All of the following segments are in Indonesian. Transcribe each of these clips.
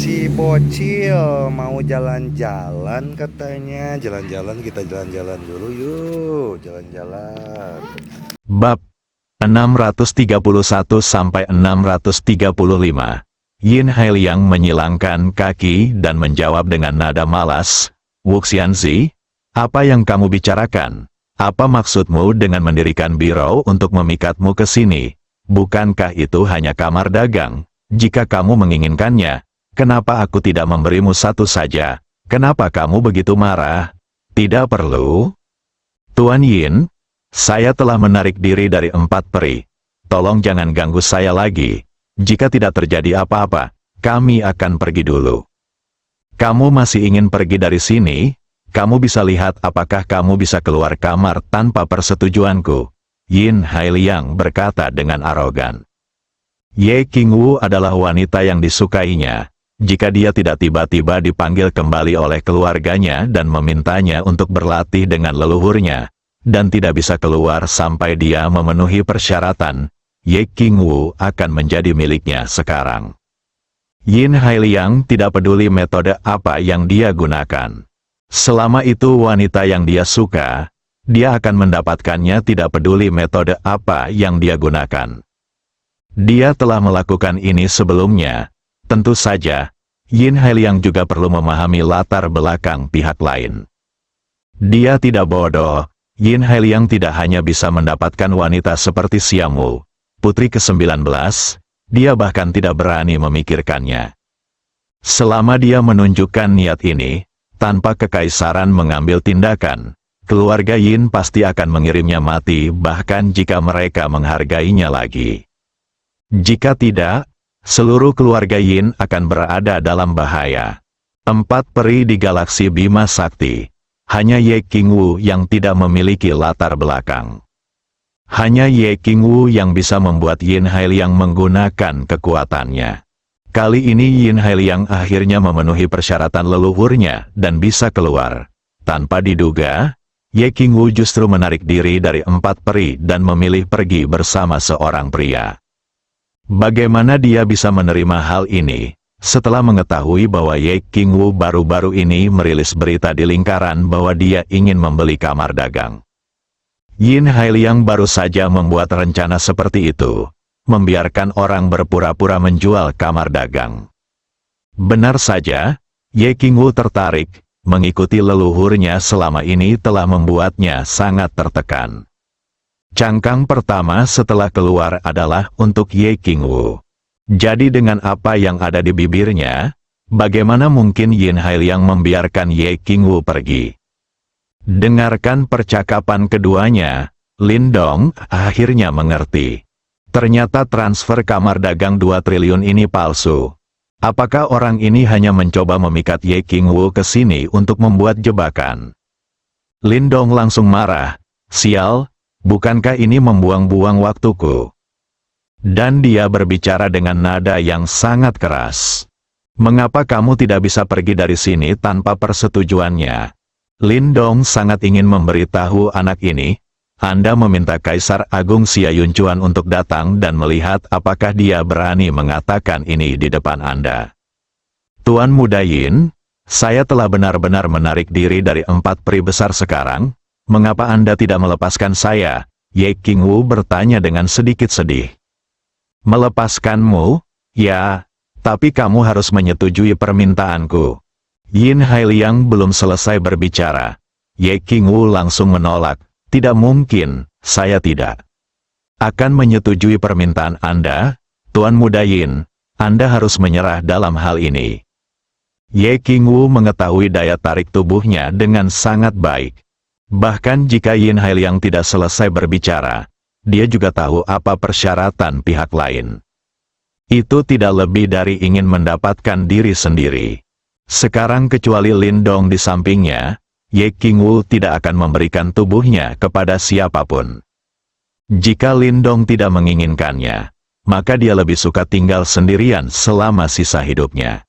Si bocil mau jalan-jalan katanya. Jalan-jalan, kita jalan-jalan dulu yuk. Jalan-jalan. Bab 631 sampai 635. Yin Hailiang menyilangkan kaki dan menjawab dengan nada malas, "Wuxianzi, apa yang kamu bicarakan? Apa maksudmu dengan mendirikan biro untuk memikatmu ke sini? Bukankah itu hanya kamar dagang? Jika kamu menginginkannya, kenapa aku tidak memberimu satu saja? Kenapa kamu begitu marah? Tidak perlu. Tuan Yin, saya telah menarik diri dari 4 peri. Tolong jangan ganggu saya lagi. Jika tidak terjadi apa-apa, kami akan pergi dulu. Kamu masih ingin pergi dari sini? Kamu bisa lihat apakah kamu bisa keluar kamar tanpa persetujuanku." Yin Hailiang berkata dengan arogan. Ye Qingwu adalah wanita yang disukainya. Jika dia tidak tiba-tiba dipanggil kembali oleh keluarganya dan memintanya untuk berlatih dengan leluhurnya, dan tidak bisa keluar sampai dia memenuhi persyaratan, Ye Qingwu akan menjadi miliknya sekarang. Yin Hailiang tidak peduli metode apa yang dia gunakan. Selama itu wanita yang dia suka, dia akan mendapatkannya tidak peduli metode apa yang dia gunakan. Dia telah melakukan ini sebelumnya. Tentu saja, Yin Hailiang juga perlu memahami latar belakang pihak lain. Dia tidak bodoh. Yin Hailiang tidak hanya bisa mendapatkan wanita seperti Xiaomu, putri ke-19, dia bahkan tidak berani memikirkannya. Selama dia menunjukkan niat ini, tanpa kekaisaran mengambil tindakan, keluarga Yin pasti akan mengirimnya mati bahkan jika mereka menghargainya lagi. Jika tidak, seluruh keluarga Yin akan berada dalam bahaya. 4 peri di galaksi Bima Sakti. Hanya Ye Qingwu yang tidak memiliki latar belakang. Hanya Ye Qingwu yang bisa membuat Yin Hailiang menggunakan kekuatannya. Kali ini Yin Hailiang akhirnya memenuhi persyaratan leluhurnya dan bisa keluar. Tanpa diduga, Ye Qingwu justru menarik diri dari 4 peri dan memilih pergi bersama seorang pria. Bagaimana dia bisa menerima hal ini? Setelah mengetahui bahwa Ye Qingwu baru-baru ini merilis berita di lingkaran bahwa dia ingin membeli kamar dagang. Yin Hailiang baru saja membuat rencana seperti itu, membiarkan orang berpura-pura menjual kamar dagang. Benar saja, Ye Qingwu tertarik, mengikuti leluhurnya selama ini telah membuatnya sangat tertekan. Cangkang pertama setelah keluar adalah untuk Ye Qingwu. Jadi dengan apa yang ada di bibirnya, bagaimana mungkin Yin Hailiang membiarkan Ye Qingwu pergi? Dengarkan percakapan keduanya, Lin Dong akhirnya mengerti. Ternyata transfer kamar dagang 2 triliun ini palsu. Apakah orang ini hanya mencoba memikat Ye Qingwu ke sini untuk membuat jebakan? Lin Dong langsung marah, "Sial, bukankah ini membuang-buang waktuku?" Dan dia berbicara dengan nada yang sangat keras. "Mengapa kamu tidak bisa pergi dari sini tanpa persetujuannya?" Lin Dong sangat ingin memberitahu anak ini, "Anda meminta Kaisar Agung Xia Yunchuan untuk datang dan melihat apakah dia berani mengatakan ini di depan Anda. Tuan Muda Yin, saya telah benar-benar menarik diri dari 4 peri besar sekarang. Mengapa Anda tidak melepaskan saya?" Ye Qingwu bertanya dengan sedikit sedih. "Melepaskanmu? Ya, tapi kamu harus menyetujui permintaanku." Yin Hailiang belum selesai berbicara. Ye Qingwu langsung menolak, "Tidak mungkin, saya tidak akan menyetujui permintaan Anda, Tuan Muda Yin. Anda harus menyerah dalam hal ini." Ye Qingwu mengetahui daya tarik tubuhnya dengan sangat baik. Bahkan jika Yin Hailiang tidak selesai berbicara, dia juga tahu apa persyaratan pihak lain. Itu tidak lebih dari ingin mendapatkan diri sendiri. Sekarang kecuali Lin Dong di sampingnya, Ye Qingwu tidak akan memberikan tubuhnya kepada siapapun. Jika Lin Dong tidak menginginkannya, maka dia lebih suka tinggal sendirian selama sisa hidupnya.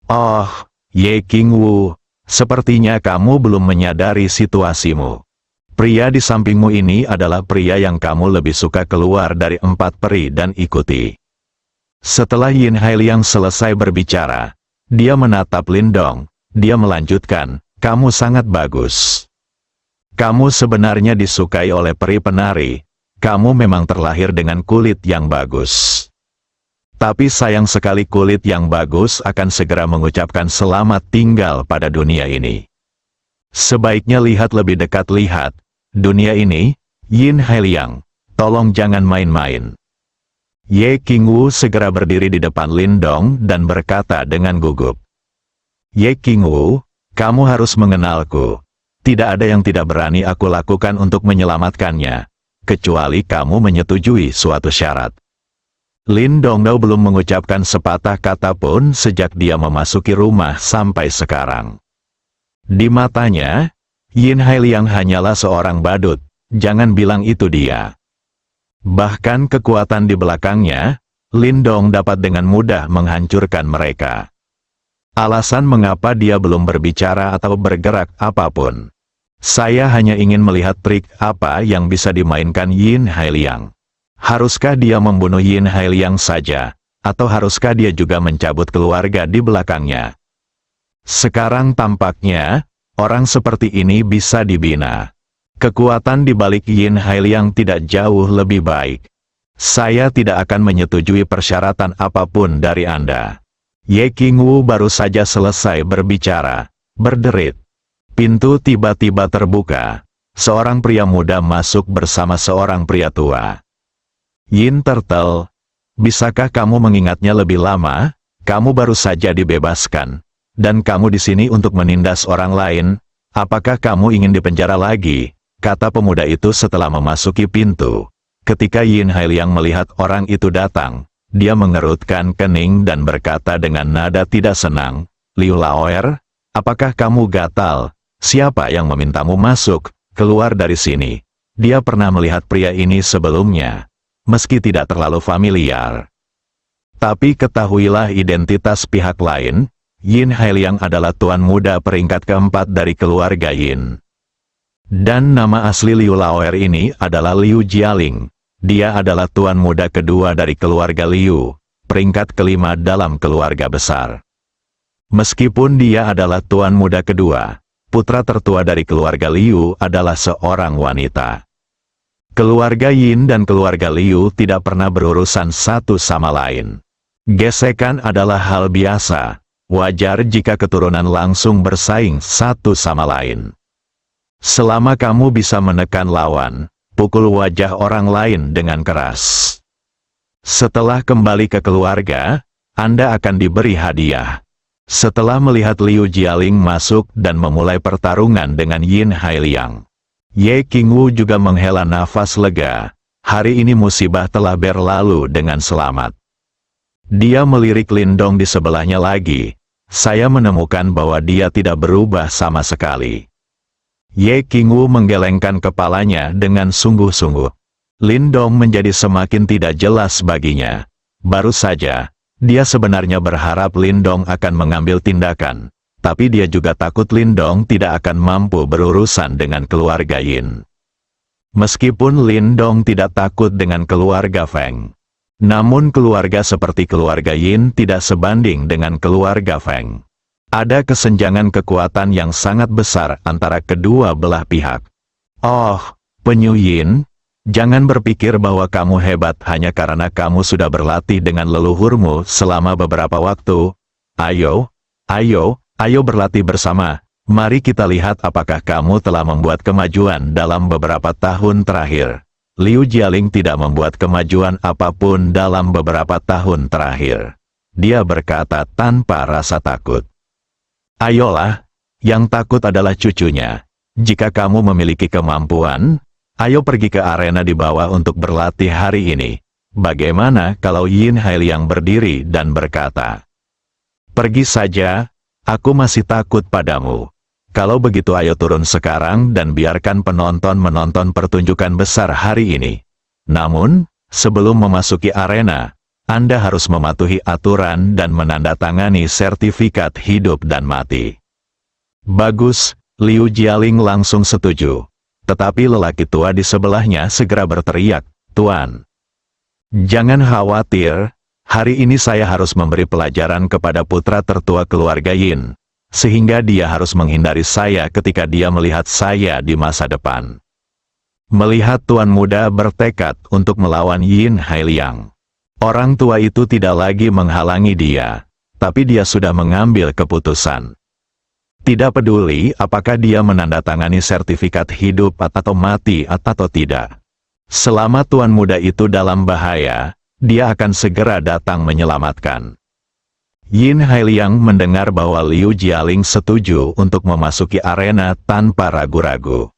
"Oh, Ye Qingwu, sepertinya kamu belum menyadari situasimu. Pria di sampingmu ini adalah pria yang kamu lebih suka keluar dari 4 peri dan ikuti." Setelah Yin Hailiang selesai berbicara, Dia menatap Lindong. Dia melanjutkan, kamu sangat bagus. Kamu sebenarnya disukai oleh peri penari. Kamu memang terlahir dengan kulit yang bagus. Tapi sayang sekali kulit yang bagus akan segera mengucapkan selamat tinggal pada dunia ini. Sebaiknya lihat lebih dekat, lihat. Dunia ini, Yin Hailiang, tolong jangan main-main. Ye Qingwu segera berdiri di depan Lindong dan berkata dengan gugup. Ye Qingwu, kamu harus mengenalku. Tidak ada yang tidak berani aku lakukan untuk menyelamatkannya, kecuali kamu menyetujui suatu syarat. Lindong belum mengucapkan sepatah kata pun sejak dia memasuki rumah sampai sekarang. Di matanya, Yin Hailiang hanyalah seorang badut, jangan bilang itu dia. Bahkan kekuatan di belakangnya, Lindong dapat dengan mudah menghancurkan mereka. Alasan mengapa dia belum berbicara atau bergerak apapun. Saya hanya ingin melihat trik apa yang bisa dimainkan Yin Hailiang. Haruskah dia membunuh Yin Hailiang saja, atau haruskah dia juga mencabut keluarga di belakangnya? Sekarang tampaknya, orang seperti ini bisa dibina. Kekuatan di balik Yin Hailiang tidak jauh lebih baik. Saya tidak akan menyetujui persyaratan apapun dari Anda. Ye Qingwu baru saja selesai berbicara, berderit. Pintu tiba-tiba terbuka. Seorang pria muda masuk bersama seorang pria tua. Yin Turtle, bisakah kamu mengingatnya lebih lama? Kamu baru saja dibebaskan. Dan kamu di sini untuk menindas orang lain. Apakah kamu ingin dipenjara lagi? Kata pemuda itu setelah memasuki pintu. Ketika Yin Hailiang melihat orang itu datang, dia mengerutkan kening dan berkata dengan nada tidak senang, Liu Laoer, apakah kamu gatal? Siapa yang memintamu masuk? Keluar dari sini. Dia pernah melihat pria ini sebelumnya, meski tidak terlalu familiar. Tapi ketahuilah identitas pihak lain, Yin Hailiang adalah tuan muda peringkat keempat dari keluarga Yin. Dan nama asli Liu Laoer ini adalah Liu Jialing. Dia adalah tuan muda kedua dari keluarga Liu, peringkat kelima dalam keluarga besar. Meskipun dia adalah tuan muda kedua, putra tertua dari keluarga Liu adalah seorang wanita. Keluarga Yin dan keluarga Liu tidak pernah berurusan satu sama lain. Gesekan adalah hal biasa, wajar jika keturunan langsung bersaing satu sama lain. Selama kamu bisa menekan lawan, pukul wajah orang lain dengan keras. Setelah kembali ke keluarga, Anda akan diberi hadiah. Setelah melihat Liu Jialing masuk dan memulai pertarungan dengan Yin Hailiang, Ye Qingwu juga menghela nafas lega. Hari ini musibah telah berlalu dengan selamat. Dia melirik Lindong di sebelahnya lagi. Saya menemukan bahwa dia tidak berubah sama sekali. Ye Qingwu menggelengkan kepalanya dengan sungguh-sungguh. Lindong menjadi semakin tidak jelas baginya. Baru saja, dia sebenarnya berharap Lindong akan mengambil tindakan, tapi dia juga takut Lindong tidak akan mampu berurusan dengan keluarga Yin. Meskipun Lindong tidak takut dengan keluarga Feng, namun keluarga seperti keluarga Yin tidak sebanding dengan keluarga Feng. Ada kesenjangan kekuatan yang sangat besar antara kedua belah pihak. Oh, penyu Yin, jangan berpikir bahwa kamu hebat hanya karena kamu sudah berlatih dengan leluhurmu selama beberapa waktu. Ayo berlatih bersama. Mari kita lihat apakah kamu telah membuat kemajuan dalam beberapa tahun terakhir. Liu Jialing tidak membuat kemajuan apapun dalam beberapa tahun terakhir. Dia berkata tanpa rasa takut. Ayolah, yang takut adalah cucunya. Jika kamu memiliki kemampuan, ayo pergi ke arena di bawah untuk berlatih hari ini. Bagaimana kalau Yin Hailiang berdiri dan berkata, pergi saja, aku masih takut padamu. Kalau begitu ayo turun sekarang dan biarkan penonton menonton pertunjukan besar hari ini. Namun, sebelum memasuki arena, Anda harus mematuhi aturan dan menandatangani sertifikat hidup dan mati. Bagus, Liu Jialing langsung setuju. Tetapi lelaki tua di sebelahnya segera berteriak, Tuan. Jangan khawatir, Hari ini saya harus memberi pelajaran kepada putra tertua keluarga Yin, sehingga dia harus menghindari saya ketika dia melihat saya di masa depan. Melihat tuan muda bertekad untuk melawan Yin Hailiang. Orang tua itu tidak lagi menghalangi dia, tapi dia sudah mengambil keputusan. Tidak peduli apakah dia menandatangani sertifikat hidup atau mati atau tidak. Selama tuan muda itu dalam bahaya, dia akan segera datang menyelamatkan. Yin Hailiang mendengar bahwa Liu Jialing setuju untuk memasuki arena tanpa ragu-ragu.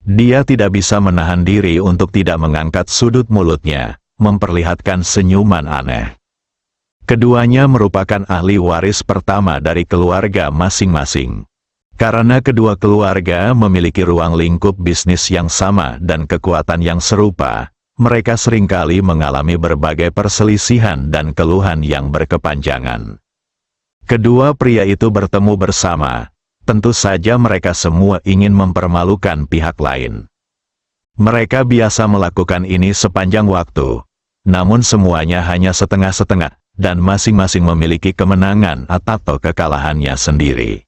Dia tidak bisa menahan diri untuk tidak mengangkat sudut mulutnya, memperlihatkan senyuman aneh. Keduanya merupakan ahli waris pertama dari keluarga masing-masing. Karena kedua keluarga memiliki ruang lingkup bisnis yang sama dan kekuatan yang serupa, mereka seringkali mengalami berbagai perselisihan dan keluhan yang berkepanjangan. Kedua pria itu bertemu bersama. Tentu saja mereka semua ingin mempermalukan pihak lain. Mereka biasa melakukan ini sepanjang waktu, namun semuanya hanya setengah-setengah, dan masing-masing memiliki kemenangan atau kekalahannya sendiri.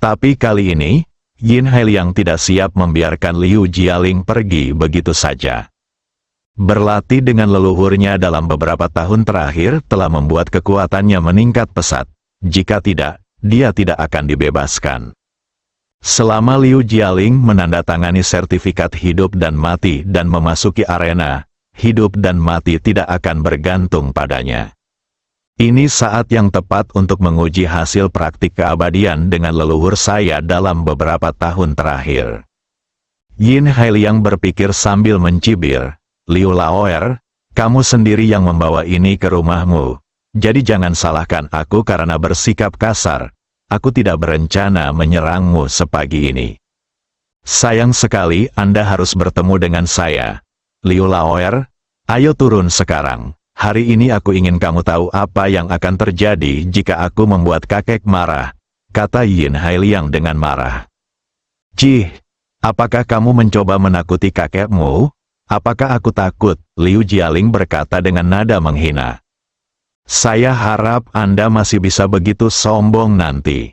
Tapi kali ini, Yin Hailiang tidak siap membiarkan Liu Jialing pergi begitu saja. Berlatih dengan leluhurnya dalam beberapa tahun terakhir telah membuat kekuatannya meningkat pesat. Jika tidak, dia tidak akan dibebaskan. Selama Liu Jialing menandatangani sertifikat hidup dan mati dan memasuki arena, hidup dan mati tidak akan bergantung padanya. Ini saat yang tepat untuk menguji hasil praktik keabadian dengan leluhur saya dalam beberapa tahun terakhir. Yin Hailiang berpikir sambil mencibir, Liu Laoer, kamu sendiri yang membawa ini ke rumahmu. Jadi jangan salahkan aku karena bersikap kasar. Aku tidak berencana menyerangmu sepagi ini. Sayang sekali Anda harus bertemu dengan saya. Liu Laoer, ayo turun sekarang. Hari ini aku ingin kamu tahu apa yang akan terjadi jika aku membuat kakek marah, kata Yin Hailiang dengan marah. Cih, apakah kamu mencoba menakuti kakekmu? Apakah aku takut? Liu Jialing berkata dengan nada menghina. Saya harap Anda masih bisa begitu sombong nanti.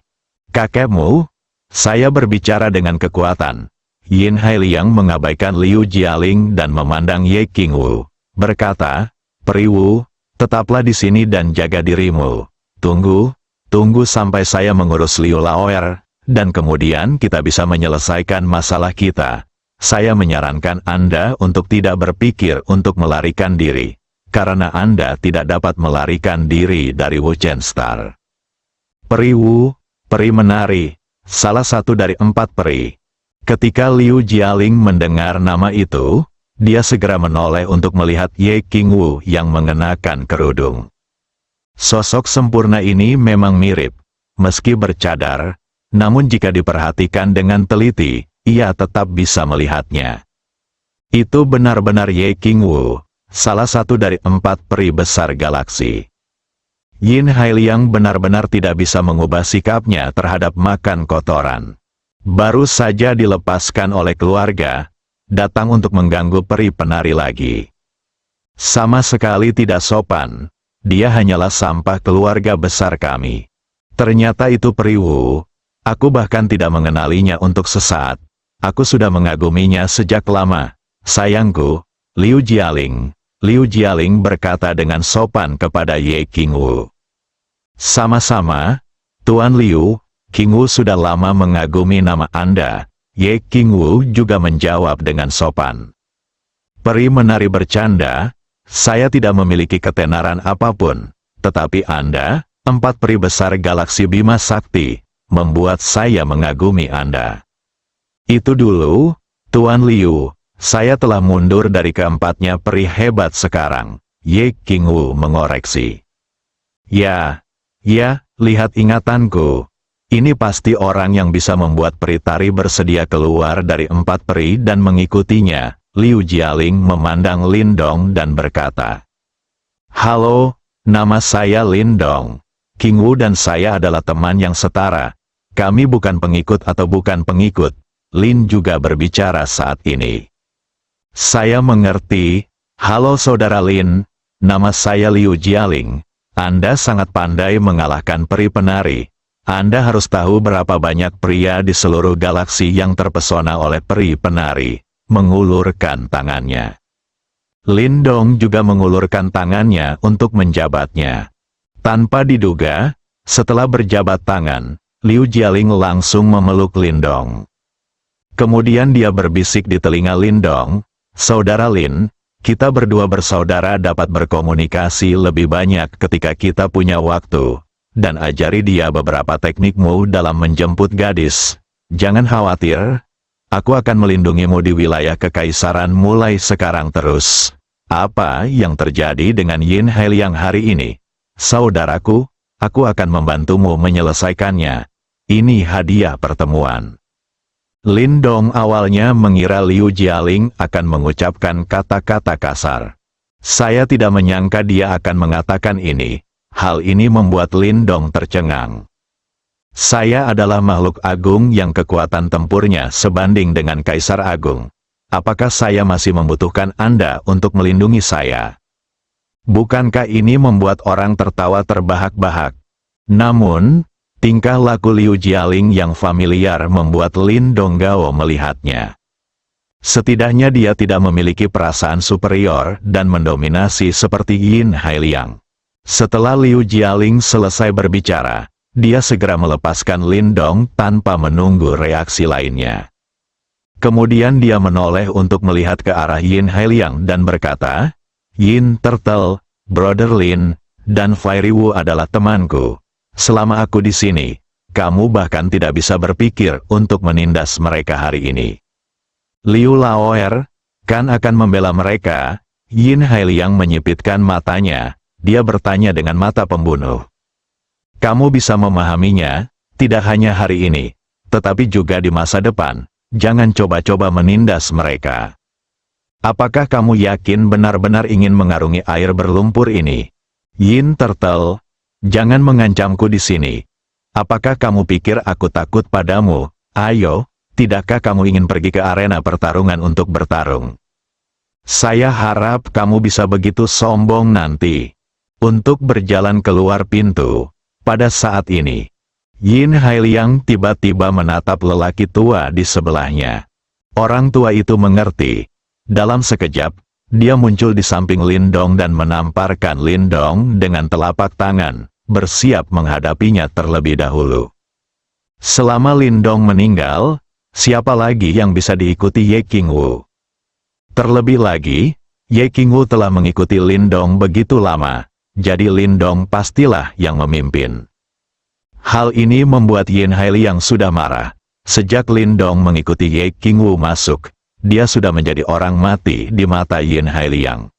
Kakekmu? Saya berbicara dengan kekuatan. Yin Hailiang mengabaikan Liu Jialing dan memandang Ye Qingwu, berkata, Periwu, tetaplah di sini dan jaga dirimu. Tunggu sampai saya mengurus Liu Laoer, dan kemudian kita bisa menyelesaikan masalah kita. Saya menyarankan Anda untuk tidak berpikir untuk melarikan diri, karena Anda tidak dapat melarikan diri dari Wu Chen Star. Periwu, peri menari, salah satu dari 4 peri. Ketika Liu Jialing mendengar nama itu, dia segera menoleh untuk melihat Ye Qingwu yang mengenakan kerudung. Sosok sempurna ini memang mirip, meski bercadar, namun jika diperhatikan dengan teliti, ia tetap bisa melihatnya. Itu benar-benar Ye Qingwu, salah satu dari 4 peri besar galaksi. Yin Hailiang benar-benar tidak bisa mengubah sikapnya terhadap makan kotoran. Baru saja dilepaskan oleh keluarga, datang untuk mengganggu peri penari lagi. Sama sekali tidak sopan, dia hanyalah sampah keluarga besar kami. Ternyata itu Periwu, aku bahkan tidak mengenalinya untuk sesaat. Aku sudah mengaguminya sejak lama. Sayangku, Liu Jialing. Liu Jialing berkata dengan sopan kepada Ye Qingwu. Sama-sama, Tuan Liu, Qingwu sudah lama mengagumi nama Anda. Ye Qingwu juga menjawab dengan sopan. Peri menari bercanda, saya tidak memiliki ketenaran apapun, tetapi Anda, 4 peri besar galaksi Bima Sakti, membuat saya mengagumi Anda. Itu dulu, Tuan Liu, saya telah mundur dari keempatnya peri hebat sekarang, Ye Qingwu mengoreksi. Ya, lihat ingatanku. Ini pasti orang yang bisa membuat peri tari bersedia keluar dari 4 peri dan mengikutinya. Liu Jialing memandang Lindong dan berkata, Halo, nama saya Lindong. Qingwu dan saya adalah teman yang setara. Kami bukan pengikut atau bukan pengikut. Lin juga berbicara saat ini. Saya mengerti. Halo saudara Lin, nama saya Liu Jialing. Anda sangat pandai mengalahkan peri penari. Anda harus tahu berapa banyak pria di seluruh galaksi yang terpesona oleh peri penari. Mengulurkan tangannya. Lindong juga mengulurkan tangannya untuk menjabatnya. Tanpa diduga, setelah berjabat tangan, Liu Jialing langsung memeluk Lindong. Kemudian dia berbisik di telinga Lindong, "Saudara Lin, kita berdua bersaudara dapat berkomunikasi lebih banyak ketika kita punya waktu, dan ajari dia beberapa teknikmu dalam menjemput gadis. Jangan khawatir, aku akan melindungimu di wilayah kekaisaran mulai sekarang terus." Apa yang terjadi dengan Yin Hailiang hari ini? Saudaraku, aku akan membantumu menyelesaikannya. Ini hadiah pertemuan. Lindong awalnya mengira Liu Jialing akan mengucapkan kata-kata kasar. Saya tidak menyangka dia akan mengatakan ini. Hal ini membuat Lindong tercengang. Saya adalah makhluk agung yang kekuatan tempurnya sebanding dengan Kaisar Agung. Apakah saya masih membutuhkan Anda untuk melindungi saya? Bukankah ini membuat orang tertawa terbahak-bahak? Namun, tingkah laku Liu Jialing yang familiar membuat Lindong Gao melihatnya. Setidaknya dia tidak memiliki perasaan superior dan mendominasi seperti Yin Hailiang. Setelah Liu Jialing selesai berbicara, dia segera melepaskan Lindong tanpa menunggu reaksi lainnya. Kemudian dia menoleh untuk melihat ke arah Yin Hailiang dan berkata, "Yin Turtle, Brother Lin, dan Fairy Wu adalah temanku. Selama aku di sini, kamu bahkan tidak bisa berpikir untuk menindas mereka hari ini. Liu Laoer, kan akan membela mereka?" Yin Hailiang menyipitkan matanya, dia bertanya dengan mata pembunuh. "Kamu bisa memahaminya, tidak hanya hari ini, tetapi juga di masa depan. Jangan coba-coba menindas mereka. Apakah kamu yakin benar-benar ingin mengarungi air berlumpur ini? Yin Turtle, jangan mengancamku di sini. Apakah kamu pikir aku takut padamu? Ayo, tidakkah kamu ingin pergi ke arena pertarungan untuk bertarung? Saya harap kamu bisa begitu sombong nanti." Untuk berjalan keluar pintu, pada saat ini, Yin Hailiang tiba-tiba menatap lelaki tua di sebelahnya. Orang tua itu mengerti. Dalam sekejap, dia muncul di samping Lindong dan menamparkan Lindong dengan telapak tangan, bersiap menghadapinya terlebih dahulu. Selama Lindong meninggal, siapa lagi yang bisa diikuti Ye Qingwu? Terlebih lagi, Ye Qingwu telah mengikuti Lindong begitu lama, jadi Lindong pastilah yang memimpin. Hal ini membuat Yin Hailiang sudah marah. Sejak Lindong mengikuti Ye Qingwu masuk, dia sudah menjadi orang mati di mata Yin Hailiang.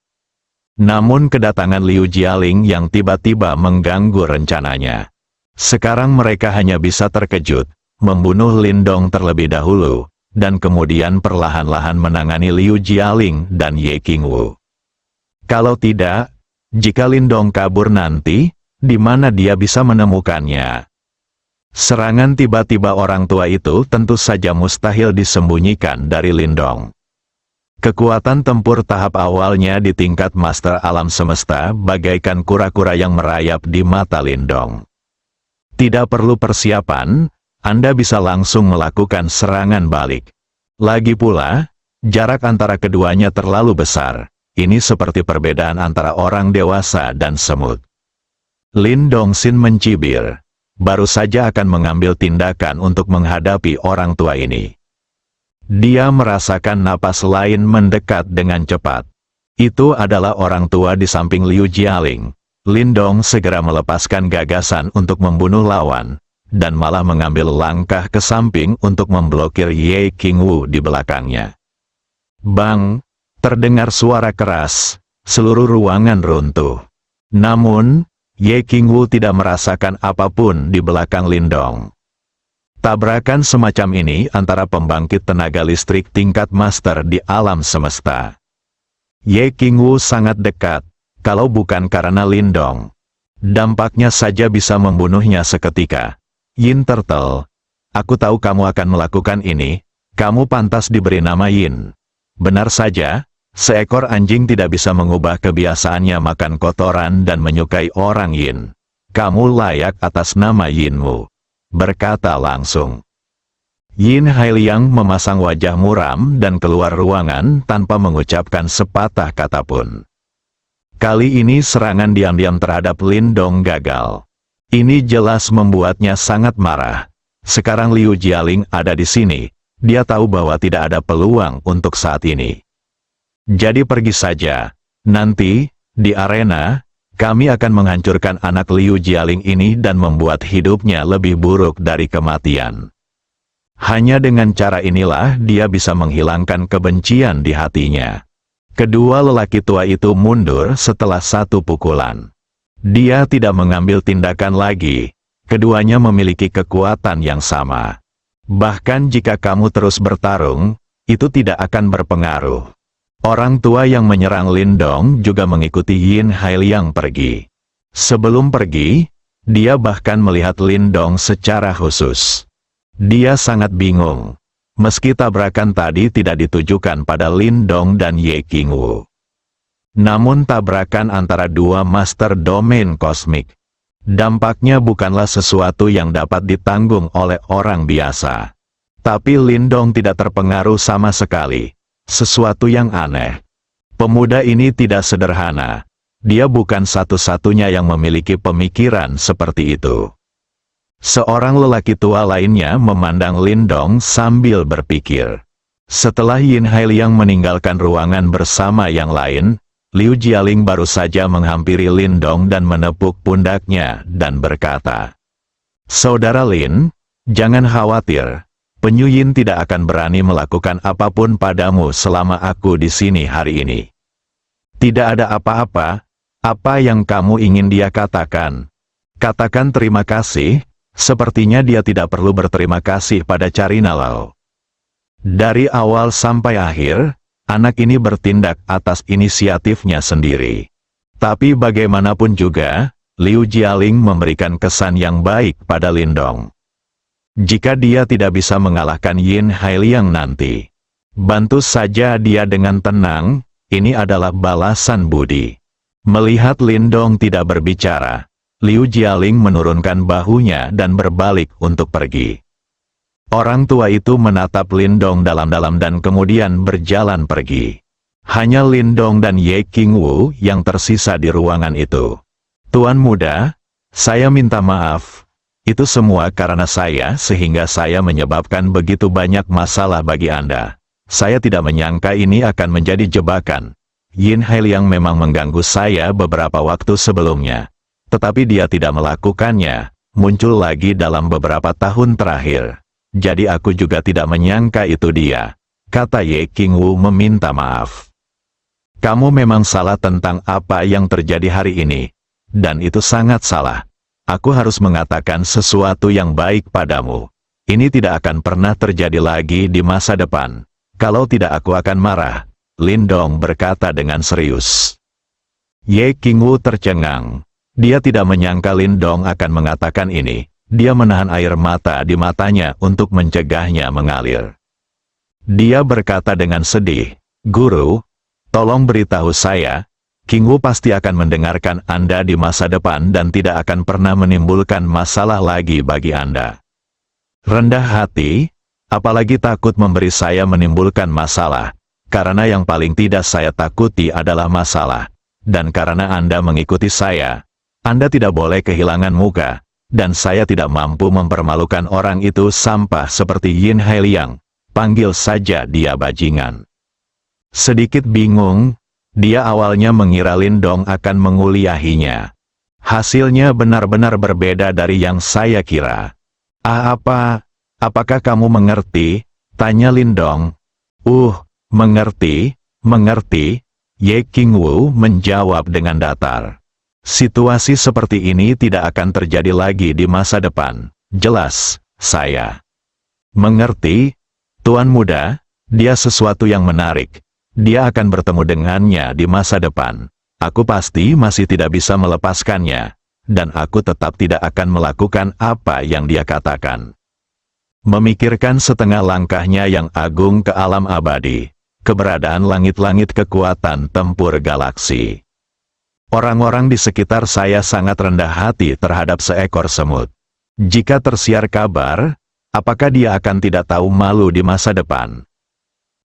Namun kedatangan Liu Jialing yang tiba-tiba mengganggu rencananya. Sekarang mereka hanya bisa terkejut, membunuh Lindong terlebih dahulu, dan kemudian perlahan-lahan menangani Liu Jialing dan Ye Qingwu. Kalau tidak, jika Lindong kabur nanti, di mana dia bisa menemukannya? Serangan tiba-tiba orang tua itu tentu saja mustahil disembunyikan dari Lindong. Kekuatan tempur tahap awalnya di tingkat Master Alam Semesta bagaikan kura-kura yang merayap di mata Lindong. Tidak perlu persiapan, Anda bisa langsung melakukan serangan balik. Lagi pula, jarak antara keduanya terlalu besar. Ini seperti perbedaan antara orang dewasa dan semut. Lindong Xin mencibir. Baru saja akan mengambil tindakan untuk menghadapi orang tua ini. Dia merasakan napas lain mendekat dengan cepat. Itu adalah orang tua di samping Liu Jialing. Lindong segera melepaskan gagasan untuk membunuh lawan, dan malah mengambil langkah ke samping untuk memblokir Ye Qingwu di belakangnya. Bang! Terdengar suara keras, seluruh ruangan runtuh. Namun, Ye Qingwu tidak merasakan apapun di belakang Lindong. Tabrakan semacam ini antara pembangkit tenaga listrik tingkat master di alam semesta. Ye Qingwu sangat dekat, kalau bukan karena Lindong. Dampaknya saja bisa membunuhnya seketika. Yin Turtle, aku tahu kamu akan melakukan ini, kamu pantas diberi nama Yin. Benar saja, Seekor anjing tidak bisa mengubah kebiasaannya makan kotoran dan menyukai orang Yin. Kamu layak atas nama Yinmu. Berkata langsung. Yin Hailiang memasang wajah muram dan keluar ruangan tanpa mengucapkan sepatah kata pun. Kali ini serangan diam-diam terhadap Lindong gagal. Ini jelas membuatnya sangat marah. Sekarang Liu Jialing ada di sini. Dia tahu bahwa tidak ada peluang untuk saat ini. Jadi pergi saja. Nanti, di arena, kami akan menghancurkan anak Liu Jialing ini dan membuat hidupnya lebih buruk dari kematian. Hanya dengan cara inilah dia bisa menghilangkan kebencian di hatinya. Kedua lelaki tua itu mundur setelah satu pukulan. Dia tidak mengambil tindakan lagi. Keduanya memiliki kekuatan yang sama. Bahkan jika kamu terus bertarung, itu tidak akan berpengaruh. Orang tua yang menyerang Lindong juga mengikuti Yin Hailiang pergi. Sebelum pergi, dia bahkan melihat Lindong secara khusus. Dia sangat bingung. Meski tabrakan tadi tidak ditujukan pada Lindong dan Ye Qingwu. Namun tabrakan antara dua master domain kosmik. Dampaknya bukanlah sesuatu yang dapat ditanggung oleh orang biasa. Tapi Lindong tidak terpengaruh sama sekali. Sesuatu yang aneh. Pemuda ini tidak sederhana. Dia bukan satu-satunya yang memiliki pemikiran seperti itu. Seorang lelaki tua lainnya memandang Lindong sambil berpikir. Setelah Yin Hailiang meninggalkan ruangan bersama yang lain, Liu Jialing baru saja menghampiri Lindong dan menepuk pundaknya dan berkata, "Saudara Lin, jangan khawatir. Penyu Yin tidak akan berani melakukan apapun padamu selama aku di sini hari ini. Tidak ada apa-apa. Apa yang kamu ingin dia katakan? Katakan terima kasih. Sepertinya dia tidak perlu berterima kasih pada Carina Lau. Dari awal sampai akhir, anak ini bertindak atas inisiatifnya sendiri. Tapi bagaimanapun juga, Liu Jialing memberikan kesan yang baik pada Lindong. Jika dia tidak bisa mengalahkan Yin Hailiang nanti, bantu saja dia dengan tenang, ini adalah balasan budi." Melihat Lindong tidak berbicara, Liu Jialing menurunkan bahunya dan berbalik untuk pergi. Orang tua itu menatap Lindong dalam-dalam dan kemudian berjalan pergi. Hanya Lindong dan Ye Qingwu yang tersisa di ruangan itu. "Tuan muda, saya minta maaf. Itu semua karena saya sehingga saya menyebabkan begitu banyak masalah bagi Anda. Saya tidak menyangka ini akan menjadi jebakan. Yin Hailiang memang mengganggu saya beberapa waktu sebelumnya. Tetapi dia tidak melakukannya, muncul lagi dalam beberapa tahun terakhir. Jadi aku juga tidak menyangka itu dia," kata Ye Qingwu meminta maaf. "Kamu memang salah tentang apa yang terjadi hari ini. Dan itu sangat salah. Aku harus mengatakan sesuatu yang baik padamu. Ini tidak akan pernah terjadi lagi di masa depan. Kalau tidak aku akan marah," Lindong berkata dengan serius. Ye Qingwu tercengang. Dia tidak menyangka Lindong akan mengatakan ini. Dia menahan air mata di matanya untuk mencegahnya mengalir. Dia berkata dengan sedih, "Guru, tolong beritahu saya, Qingwu pasti akan mendengarkan Anda di masa depan dan tidak akan pernah menimbulkan masalah lagi bagi Anda." Rendah hati, apalagi takut memberi saya menimbulkan masalah, karena yang paling tidak saya takuti adalah masalah. Dan karena Anda mengikuti saya, Anda tidak boleh kehilangan muka, dan saya tidak mampu mempermalukan orang itu sampah seperti Yin Hailiang. Panggil saja dia bajingan. Sedikit bingung, dia awalnya mengira Lindong akan menguliahinya. Hasilnya benar-benar berbeda dari yang saya kira. Apakah kamu mengerti?" tanya Lindong. Mengerti, mengerti," Ye Qingwu menjawab dengan datar. "Situasi seperti ini tidak akan terjadi lagi di masa depan. Jelas, saya mengerti, Tuan muda, dia sesuatu yang menarik. Dia akan bertemu dengannya di masa depan. Aku pasti masih tidak bisa melepaskannya, dan aku tetap tidak akan melakukan apa yang dia katakan." Memikirkan setengah langkahnya yang agung ke alam abadi, keberadaan langit-langit kekuatan tempur galaksi. Orang-orang di sekitar saya sangat rendah hati terhadap seekor semut. Jika tersiar kabar, apakah dia akan tidak tahu malu di masa depan?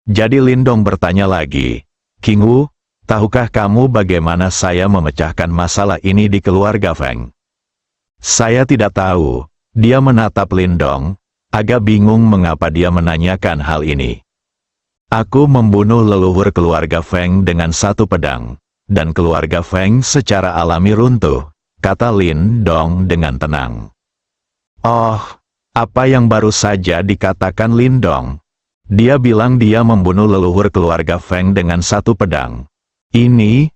Jadi Lindong bertanya lagi, King Wu, tahukah kamu bagaimana saya memecahkan masalah ini di keluarga Feng? Saya tidak tahu. Dia menatap Lindong, agak bingung mengapa dia menanyakan hal ini. Aku membunuh leluhur keluarga Feng dengan satu pedang, dan keluarga Feng secara alami runtuh, kata Lindong dengan tenang. Oh, apa yang baru saja dikatakan Lindong? Dia bilang dia membunuh leluhur keluarga Feng dengan satu pedang. Ini,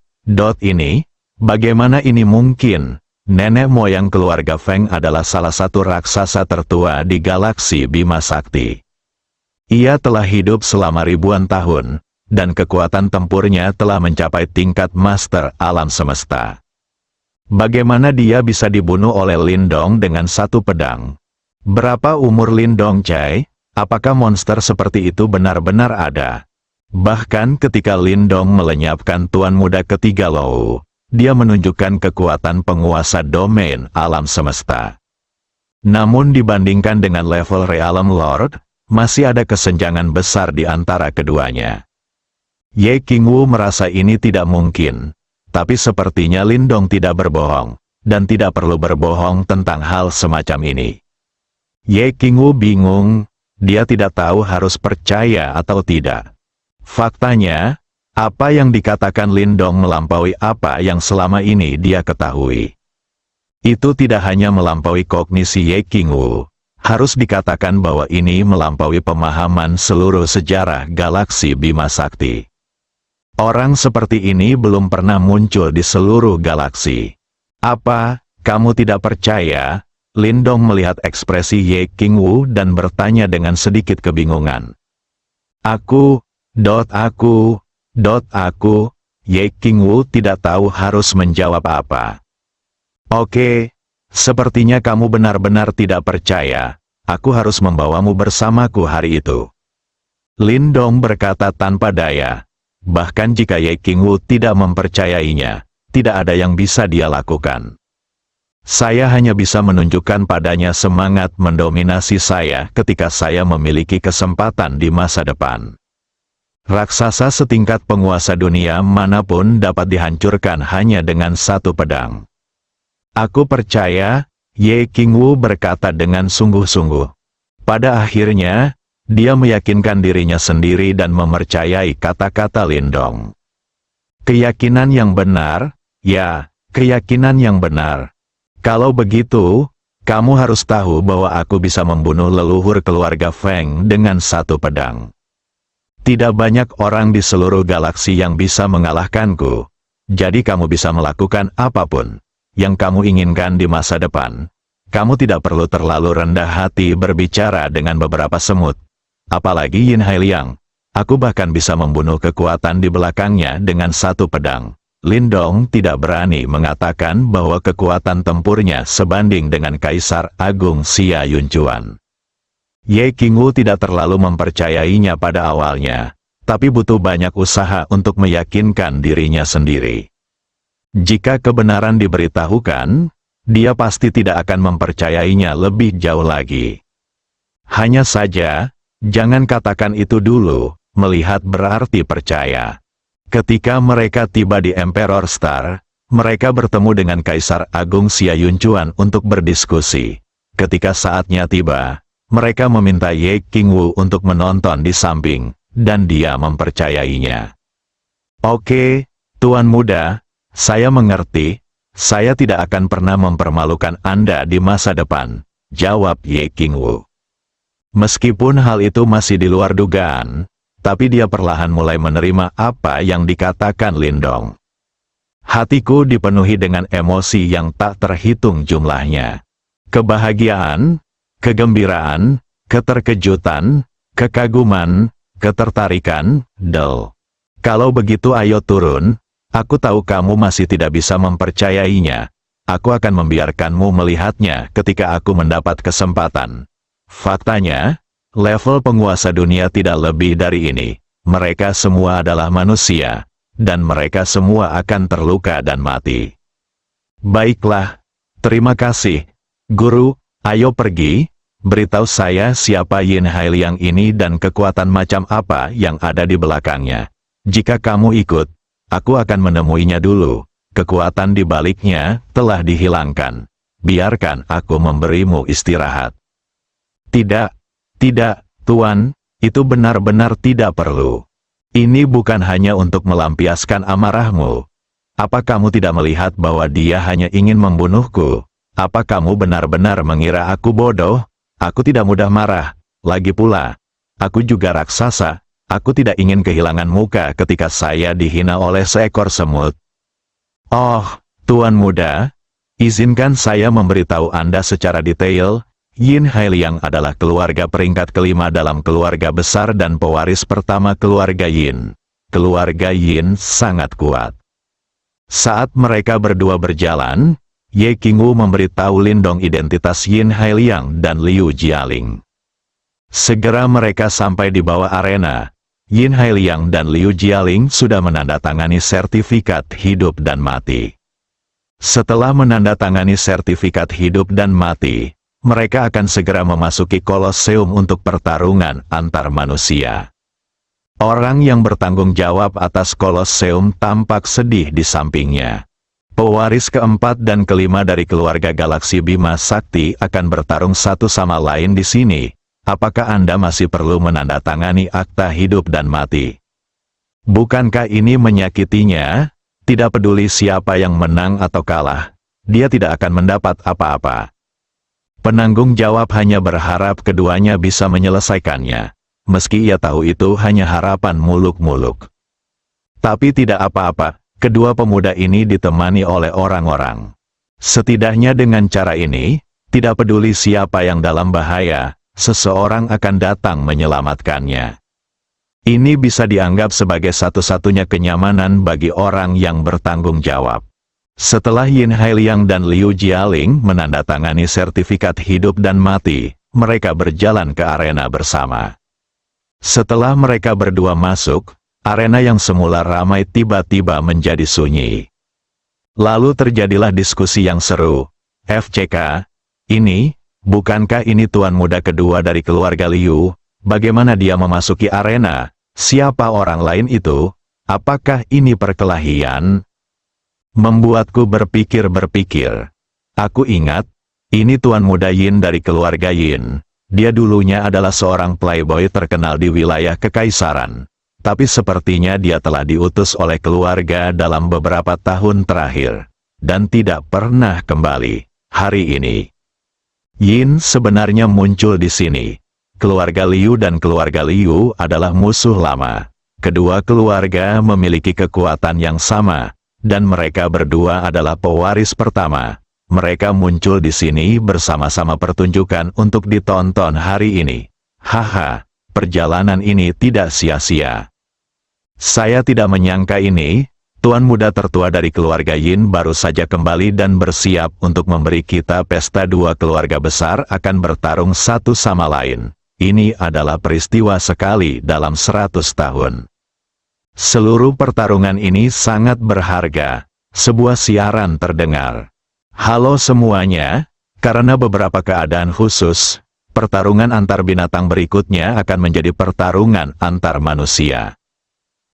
bagaimana ini mungkin? Nenek moyang keluarga Feng adalah salah satu raksasa tertua di galaksi Bima Sakti. Ia telah hidup selama ribuan tahun, dan kekuatan tempurnya telah mencapai tingkat master alam semesta. Bagaimana dia bisa dibunuh oleh Lindong dengan satu pedang? Berapa umur Lindong Cai? Apakah monster seperti itu benar-benar ada? Bahkan ketika Lindong melenyapkan Tuan Muda ketiga Lou, dia menunjukkan kekuatan penguasa domain alam semesta. Namun dibandingkan dengan level Realm Lord, masih ada kesenjangan besar di antara keduanya. Ye Qingwu merasa ini tidak mungkin, tapi sepertinya Lindong tidak berbohong, dan tidak perlu berbohong tentang hal semacam ini. Ye Qingwu bingung, dia tidak tahu harus percaya atau tidak. Faktanya, apa yang dikatakan Lindong melampaui apa yang selama ini dia ketahui. Itu tidak hanya melampaui kognisi Ye Qingwu, harus dikatakan bahwa ini melampaui pemahaman seluruh sejarah galaksi Bima Sakti. Orang seperti ini belum pernah muncul di seluruh galaksi. Apa, kamu tidak percaya? Lindong melihat ekspresi Ye Qingwu dan bertanya dengan sedikit kebingungan. Aku, Ye Qingwu tidak tahu harus menjawab apa. Oke, sepertinya kamu benar-benar tidak percaya. Aku harus membawamu bersamaku hari itu. Lindong berkata tanpa daya. Bahkan jika Ye Qingwu tidak mempercayainya, tidak ada yang bisa dia lakukan. Saya hanya bisa menunjukkan padanya semangat mendominasi saya ketika saya memiliki kesempatan di masa depan. Raksasa setingkat penguasa dunia manapun dapat dihancurkan hanya dengan satu pedang. Aku percaya, Ye Qingwu berkata dengan sungguh-sungguh. Pada akhirnya, dia meyakinkan dirinya sendiri dan mempercayai kata-kata Lindong. Keyakinan yang benar, ya, keyakinan yang benar. Kalau begitu, kamu harus tahu bahwa aku bisa membunuh leluhur keluarga Feng dengan satu pedang. Tidak banyak orang di seluruh galaksi yang bisa mengalahkanku, jadi kamu bisa melakukan apapun yang kamu inginkan di masa depan. Kamu tidak perlu terlalu rendah hati berbicara dengan beberapa semut. Apalagi Yin Hailiang, aku bahkan bisa membunuh kekuatan di belakangnya dengan satu pedang. Lindong tidak berani mengatakan bahwa kekuatan tempurnya sebanding dengan Kaisar Agung Xia Yunchuan. Ye Qingwu tidak terlalu mempercayainya pada awalnya, tapi butuh banyak usaha untuk meyakinkan dirinya sendiri. Jika kebenaran diberitahukan, dia pasti tidak akan mempercayainya lebih jauh lagi. Hanya saja, jangan katakan itu dulu, melihat berarti percaya. Ketika mereka tiba di Emperor Star, mereka bertemu dengan Kaisar Agung Xia Yunchuan untuk berdiskusi. Ketika saatnya tiba, mereka meminta Ye Qingwu untuk menonton di samping, dan dia mempercayainya. Oke, Tuan Muda, saya mengerti, saya tidak akan pernah mempermalukan Anda di masa depan, jawab Ye Qingwu. Meskipun hal itu masih di luar dugaan, tapi dia perlahan mulai menerima apa yang dikatakan Lindong. Hatiku dipenuhi dengan emosi yang tak terhitung jumlahnya. Kebahagiaan, kegembiraan, keterkejutan, kekaguman, ketertarikan, Kalau begitu ayo turun, aku tahu kamu masih tidak bisa mempercayainya. Aku akan membiarkanmu melihatnya ketika aku mendapat kesempatan. Faktanya, level penguasa dunia tidak lebih dari ini. Mereka semua adalah manusia, dan mereka semua akan terluka dan mati. Baiklah, terima kasih, Guru. Ayo pergi, beritahu saya siapa Yin Hailiang ini dan kekuatan macam apa yang ada di belakangnya. Jika kamu ikut, aku akan menemuinya dulu. Kekuatan di baliknya telah dihilangkan. Biarkan aku memberimu istirahat. Tidak, tidak, Tuan, itu benar-benar tidak perlu. Ini bukan hanya untuk melampiaskan amarahmu. Apa kamu tidak melihat bahwa dia hanya ingin membunuhku? Apa kamu benar-benar mengira aku bodoh? Aku tidak mudah marah. Lagi pula, aku juga raksasa. Aku tidak ingin kehilangan muka ketika saya dihina oleh seekor semut. Oh, Tuan Muda, izinkan saya memberitahu Anda secara detail. Yin Hailiang adalah keluarga peringkat kelima dalam keluarga besar dan pewaris pertama keluarga Yin. Keluarga Yin sangat kuat. Saat mereka berdua berjalan, Ye Qingwu memberitahu Lindong identitas Yin Hailiang dan Liu Jialing. Segera mereka sampai di bawah arena. Yin Hailiang dan Liu Jialing sudah menandatangani sertifikat hidup dan mati. Setelah menandatangani sertifikat hidup dan mati, mereka akan segera memasuki Kolosseum untuk pertarungan antar manusia. Orang yang bertanggung jawab atas Kolosseum tampak sedih di sampingnya. Pewaris keempat dan kelima dari keluarga galaksi Bima Sakti akan bertarung satu sama lain di sini. Apakah Anda masih perlu menandatangani akta hidup dan mati? Bukankah ini menyakitinya? Tidak peduli siapa yang menang atau kalah, dia tidak akan mendapat apa-apa. Penanggung jawab hanya berharap keduanya bisa menyelesaikannya, meski ia tahu itu hanya harapan muluk-muluk. Tapi tidak apa-apa. Kedua pemuda ini ditemani oleh orang-orang. Setidaknya dengan cara ini, tidak peduli siapa yang dalam bahaya, seseorang akan datang menyelamatkannya. Ini bisa dianggap sebagai satu-satunya kenyamanan bagi orang yang bertanggung jawab. Setelah Yin Hailiang dan Liu Jialing menandatangani sertifikat hidup dan mati, mereka berjalan ke arena bersama. Setelah mereka berdua masuk, arena yang semula ramai tiba-tiba menjadi sunyi. Lalu terjadilah diskusi yang seru. FCK, bukankah ini tuan muda kedua dari keluarga Liu? Bagaimana dia memasuki arena? Siapa orang lain itu? Apakah ini perkelahian? Membuatku berpikir-berpikir. Aku ingat, ini tuan muda Yin dari keluarga Yin. Dia dulunya adalah seorang playboy terkenal di wilayah kekaisaran. Tapi sepertinya dia telah diutus oleh keluarga dalam beberapa tahun terakhir, dan tidak pernah kembali. Hari ini, Yin sebenarnya muncul di sini. Keluarga Liu dan keluarga Liu adalah musuh lama. Kedua keluarga memiliki kekuatan yang sama, dan mereka berdua adalah pewaris pertama. Mereka muncul di sini bersama-sama pertunjukan untuk ditonton hari ini. Haha, perjalanan ini tidak sia-sia. Saya tidak menyangka ini, tuan muda tertua dari keluarga Yin baru saja kembali dan bersiap untuk memberi kita pesta. Dua keluarga besar akan bertarung satu sama lain. Ini adalah peristiwa sekali dalam 100 tahun. Seluruh pertarungan ini sangat berharga. Sebuah siaran terdengar. Halo semuanya, karena beberapa keadaan khusus, pertarungan antar binatang berikutnya akan menjadi pertarungan antar manusia.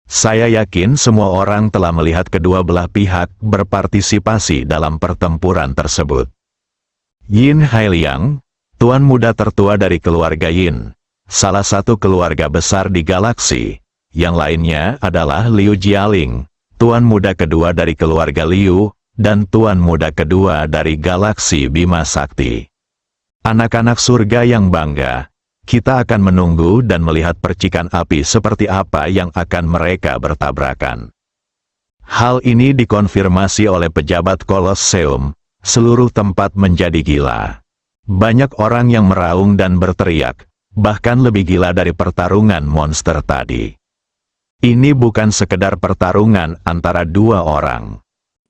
Saya yakin semua orang telah melihat kedua belah pihak berpartisipasi dalam pertempuran tersebut. Yin Hailiang, tuan muda tertua dari keluarga Yin, salah satu keluarga besar di galaksi. Yang lainnya adalah Liu Jialing, tuan muda kedua dari keluarga Liu, dan tuan muda kedua dari galaksi Bima Sakti. Anak-anak surga yang bangga. Kita akan menunggu dan melihat percikan api seperti apa yang akan mereka bertabrakan. Hal ini dikonfirmasi oleh pejabat Kolosseum. Seluruh tempat menjadi gila. Banyak orang yang meraung dan berteriak, bahkan lebih gila dari pertarungan monster tadi. Ini bukan sekedar pertarungan antara dua orang.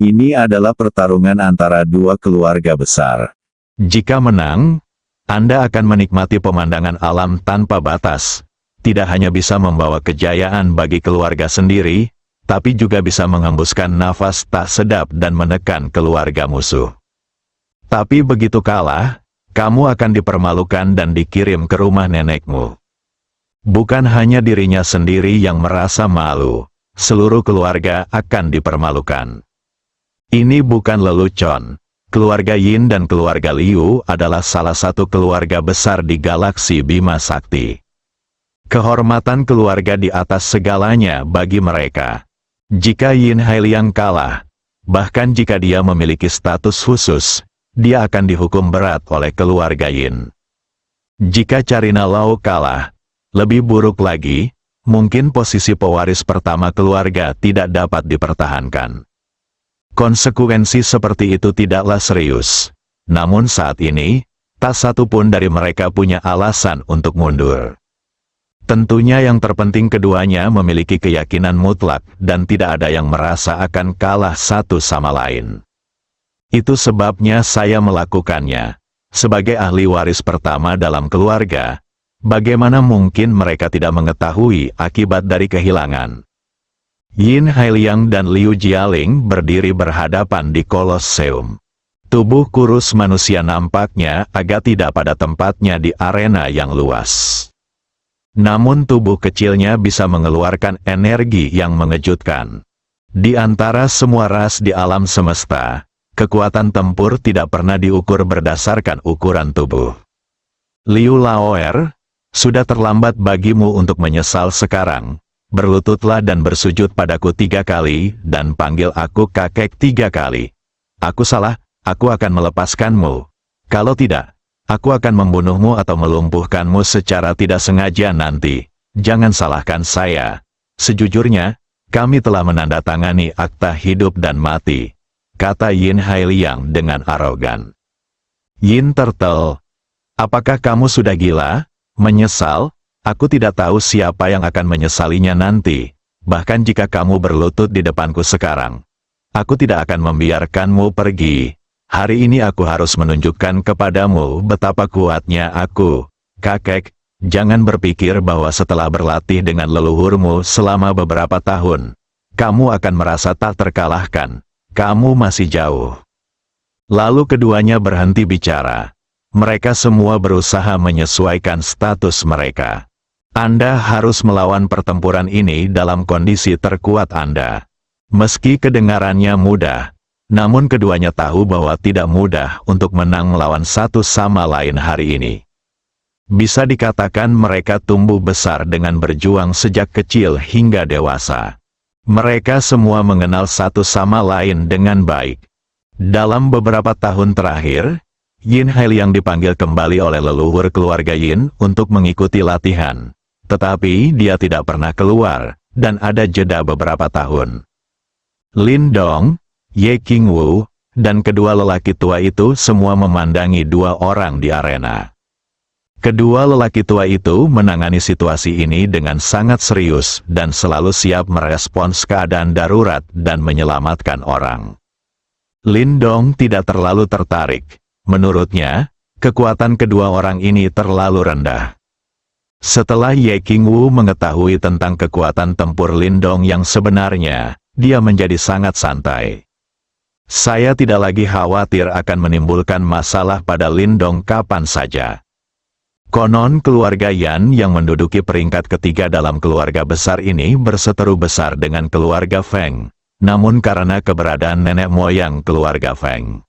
Ini adalah pertarungan antara dua keluarga besar. Jika menang, Anda akan menikmati pemandangan alam tanpa batas. tidak hanya bisa membawa kejayaan bagi keluarga sendiri, tapi juga bisa menghembuskan nafas tak sedap dan menekan keluarga musuh. Tapi begitu kalah, kamu akan dipermalukan dan dikirim ke rumah nenekmu. Bukan hanya dirinya sendiri yang merasa malu, seluruh keluarga akan dipermalukan. Ini bukan lelucon. Keluarga Yin dan keluarga Liu adalah salah satu keluarga besar di galaksi Bima Sakti. Kehormatan keluarga di atas segalanya bagi mereka. Jika Yin Hailiang kalah, bahkan jika dia memiliki status khusus, dia akan dihukum berat oleh keluarga Yin. Jika Carina Lau kalah, lebih buruk lagi, mungkin posisi pewaris pertama keluarga tidak dapat dipertahankan. Konsekuensi seperti itu tidaklah serius. Namun saat ini, tak satu pun dari mereka punya alasan untuk mundur. Tentunya yang terpenting keduanya memiliki keyakinan mutlak dan tidak ada yang merasa akan kalah satu sama lain. Itu sebabnya saya melakukannya. Sebagai ahli waris pertama dalam keluarga, bagaimana mungkin mereka tidak mengetahui akibat dari kehilangan? Yin Hailiang dan Liu Jialing berdiri berhadapan di Kolosseum. Tubuh kurus manusia nampaknya agak tidak pada tempatnya di arena yang luas. Namun tubuh kecilnya bisa mengeluarkan energi yang mengejutkan. Di antara semua ras di alam semesta, kekuatan tempur tidak pernah diukur berdasarkan ukuran tubuh. Liu Laoer, sudah terlambat bagimu untuk menyesal sekarang. Berlututlah dan bersujud padaku 3 kali, dan panggil aku kakek 3 kali. Aku salah, aku akan melepaskanmu. Kalau tidak, aku akan membunuhmu atau melumpuhkanmu secara tidak sengaja nanti. Jangan salahkan saya. Sejujurnya, kami telah menandatangani akta hidup dan mati, kata Yin Hailiang dengan arogan. Yin Turtle, apakah kamu sudah gila? Menyesal? Aku tidak tahu siapa yang akan menyesalinya nanti, bahkan jika kamu berlutut di depanku sekarang. Aku tidak akan membiarkanmu pergi. Hari ini aku harus menunjukkan kepadamu betapa kuatnya aku. Kakek, jangan berpikir bahwa setelah berlatih dengan leluhurmu selama beberapa tahun, kamu akan merasa tak terkalahkan. Kamu masih jauh. Lalu keduanya berhenti bicara. Mereka semua berusaha menyesuaikan status mereka. Anda harus melawan pertempuran ini dalam kondisi terkuat Anda. Meski kedengarannya mudah, namun keduanya tahu bahwa tidak mudah untuk menang melawan satu sama lain hari ini. Bisa dikatakan mereka tumbuh besar dengan berjuang sejak kecil hingga dewasa. Mereka semua mengenal satu sama lain dengan baik. Dalam beberapa tahun terakhir, Yin Hailiang dipanggil kembali oleh leluhur keluarga Yin untuk mengikuti latihan. Tetapi dia tidak pernah keluar, dan ada jeda beberapa tahun. Lin Dong, Ye Qingwu, dan kedua lelaki tua itu semua memandangi 2 orang di arena. Kedua lelaki tua itu menangani situasi ini dengan sangat serius dan selalu siap merespons keadaan darurat dan menyelamatkan orang. Lin Dong tidak terlalu tertarik. Menurutnya, kekuatan kedua orang ini terlalu rendah. Setelah Ye Qingwu mengetahui tentang kekuatan tempur Lin Dong yang sebenarnya, dia menjadi sangat santai. Saya tidak lagi khawatir akan menimbulkan masalah pada Lin Dong kapan saja. Konon keluarga Yan yang menduduki peringkat ketiga dalam keluarga besar ini berseteru besar dengan keluarga Feng, namun karena keberadaan nenek moyang keluarga Feng,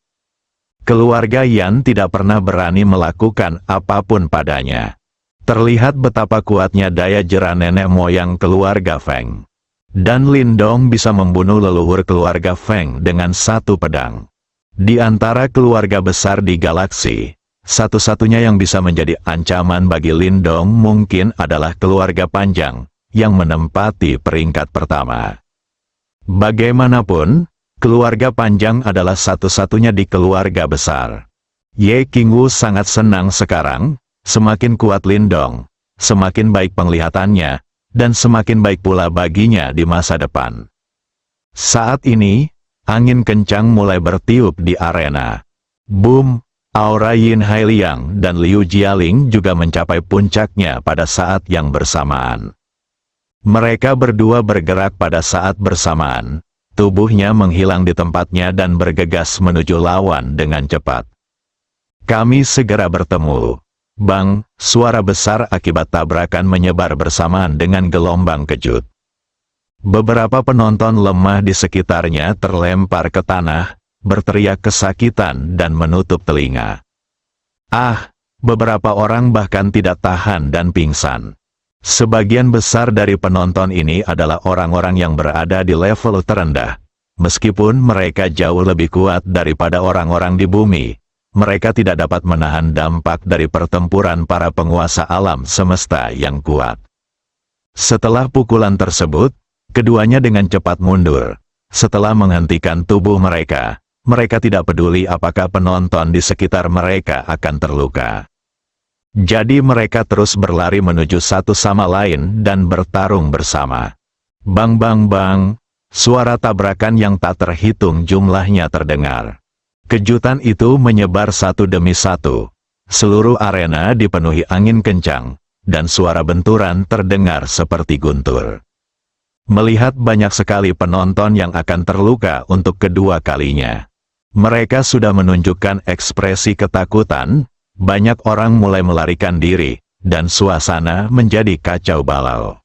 keluarga Yan tidak pernah berani melakukan apapun padanya. Terlihat betapa kuatnya daya jera nenek moyang keluarga Feng. Dan Lin Dong bisa membunuh leluhur keluarga Feng dengan 1 pedang. Di antara keluarga besar di galaksi, satu-satunya yang bisa menjadi ancaman bagi Lin Dong mungkin adalah keluarga Panjang, yang menempati peringkat pertama. Bagaimanapun, keluarga Panjang adalah satu-satunya di keluarga besar. Ye Qingwu sangat senang sekarang. Semakin kuat Lin Dong, semakin baik penglihatannya, dan semakin baik pula baginya di masa depan. Saat ini, angin kencang mulai bertiup di arena. Boom, Aura Yin Hailiang dan Liu Jialing juga mencapai puncaknya pada saat yang bersamaan. Mereka berdua bergerak pada saat bersamaan, tubuhnya menghilang di tempatnya dan bergegas menuju lawan dengan cepat. Kami segera bertemu. Bang, suara besar akibat tabrakan menyebar bersamaan dengan gelombang kejut. Beberapa penonton lemah di sekitarnya terlempar ke tanah, berteriak kesakitan dan menutup telinga. Beberapa orang bahkan tidak tahan dan pingsan. Sebagian besar dari penonton ini adalah orang-orang yang berada di level terendah. Meskipun mereka jauh lebih kuat daripada orang-orang di bumi, mereka tidak dapat menahan dampak dari pertempuran para penguasa alam semesta yang kuat. Setelah pukulan tersebut, keduanya dengan cepat mundur. Setelah menghentikan tubuh mereka tidak peduli apakah penonton di sekitar mereka akan terluka. Jadi mereka terus berlari menuju satu sama lain dan bertarung bersama. Bang bang bang, suara tabrakan yang tak terhitung jumlahnya terdengar. Kejutan itu menyebar satu demi satu. Seluruh arena dipenuhi angin kencang, dan suara benturan terdengar seperti guntur. Melihat banyak sekali penonton yang akan terluka untuk kedua kalinya. Mereka sudah menunjukkan ekspresi ketakutan, banyak orang mulai melarikan diri, dan suasana menjadi kacau balau.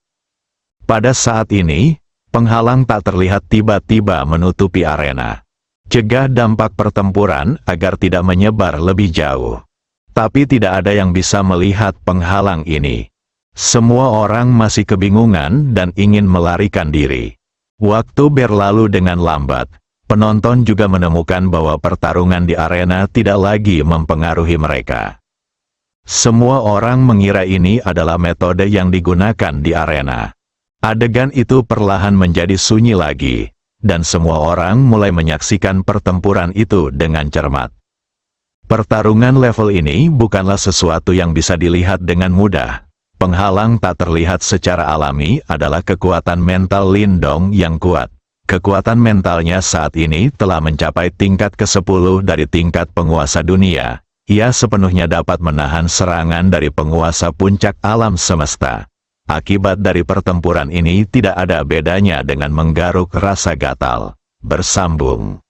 Pada saat ini, penghalang tak terlihat tiba-tiba menutupi arena. Cegah dampak pertempuran agar tidak menyebar lebih jauh. Tapi tidak ada yang bisa melihat penghalang ini. Semua orang masih kebingungan dan ingin melarikan diri. Waktu berlalu dengan lambat. Penonton juga menemukan bahwa pertarungan di arena tidak lagi mempengaruhi mereka. Semua orang mengira ini adalah metode yang digunakan di arena. Adegan itu perlahan menjadi sunyi lagi, dan semua orang mulai menyaksikan pertempuran itu dengan cermat. Pertarungan level ini bukanlah sesuatu yang bisa dilihat dengan mudah. Penghalang tak terlihat secara alami adalah kekuatan mental Lindong yang kuat. Kekuatan mentalnya saat ini telah mencapai tingkat ke-10 dari tingkat penguasa dunia. Ia sepenuhnya dapat menahan serangan dari penguasa puncak alam semesta. Akibat dari pertempuran ini tidak ada bedanya dengan menggaruk rasa gatal. Bersambung.